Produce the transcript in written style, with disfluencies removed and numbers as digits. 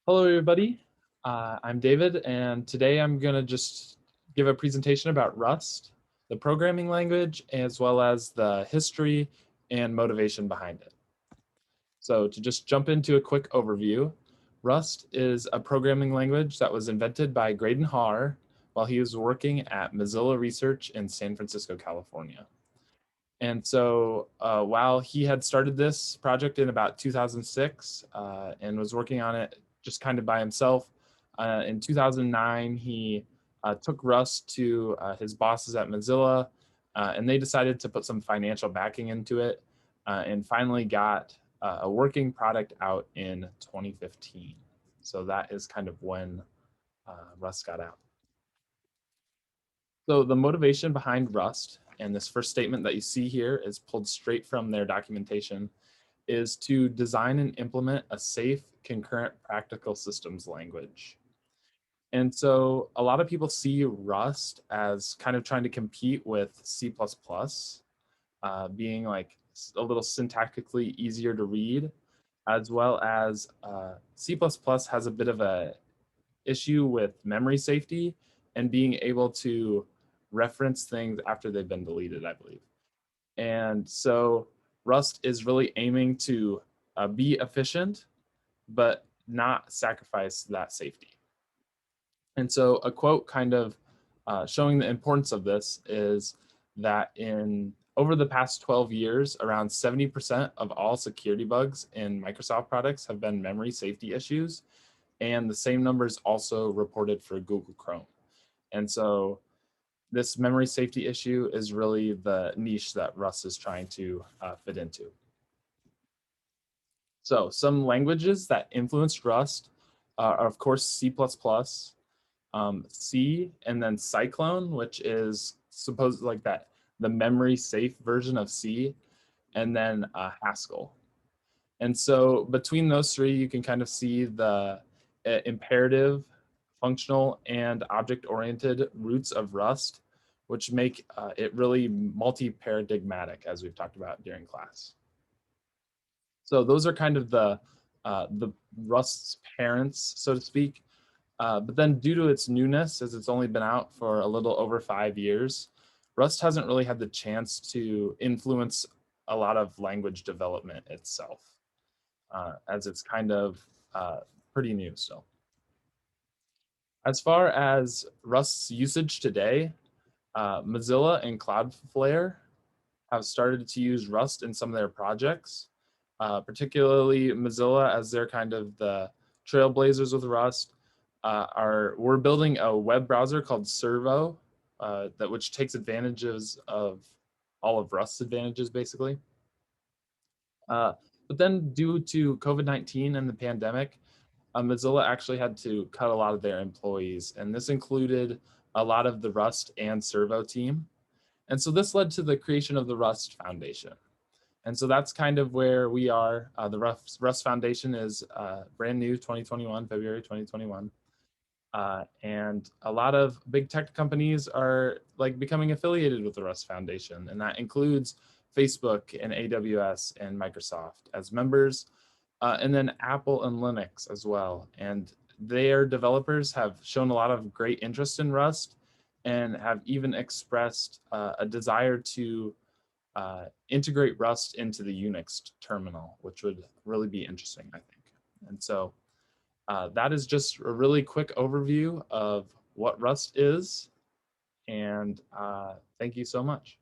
Hello, everybody. I'm David, and today I'm going to just give a presentation about Rust, the programming language, as well as the history and motivation behind it. So to just jump into a quick overview, Rust is a programming language that was invented by Graydon Haar while he was working at Mozilla Research in San Francisco, California. And so while he had started this project in about 2006 and was working on it just kind of by himself, in 2009, he took Rust to his bosses at Mozilla, and they decided to put some financial backing into it and finally got a working product out in 2015. So that is kind of when Rust got out. So the motivation behind Rust, and this first statement that you see here is pulled straight from their documentation, is to design and implement a safe, concurrent, practical systems language. And so a lot of people see Rust as kind of trying to compete with C++, being like a little syntactically easier to read, as well as C++ has a bit of a issue with memory safety and being able to reference things after they've been deleted, I believe. And so Rust is really aiming to be efficient, but not sacrifice that safety. And so a quote kind of showing the importance of this is that in over the past 12 years, around 70% of all security bugs in Microsoft products have been memory safety issues. And the same numbers also reported for Google Chrome. And so this memory safety issue is really the niche that Rust is trying to fit into. So some languages that influenced Rust are of course C++, C, and then Cyclone, which is supposed like that, the memory safe version of C, and then Haskell. And so between those three, you can kind of see the imperative, functional, and object-oriented roots of Rust, which make it really multi-paradigmatic, as we've talked about during class. So those are kind of the Rust's parents, so to speak. But then due to its newness, as it's only been out for a little over 5 years, Rust hasn't really had the chance to influence a lot of language development itself, as it's kind of pretty new still. As far as Rust's usage today, Mozilla and Cloudflare have started to use Rust in some of their projects, particularly Mozilla, as they're kind of the trailblazers with Rust. We're building a web browser called Servo, which takes advantages of all of Rust's advantages, basically. But then due to COVID-19 and the pandemic, Mozilla actually had to cut a lot of their employees, and this included a lot of the Rust and Servo team. And so this led to the creation of the Rust Foundation. And so that's kind of where we are. The Rust Foundation is brand new, 2021, February 2021. And a lot of big tech companies are like becoming affiliated with the Rust Foundation, and that includes Facebook and AWS and Microsoft as members, and then Apple and Linux as well. And their developers have shown a lot of great interest in Rust and have even expressed a desire to integrate Rust into the Unix terminal, which would really be interesting, I think. And so that is just a really quick overview of what Rust is. And thank you so much.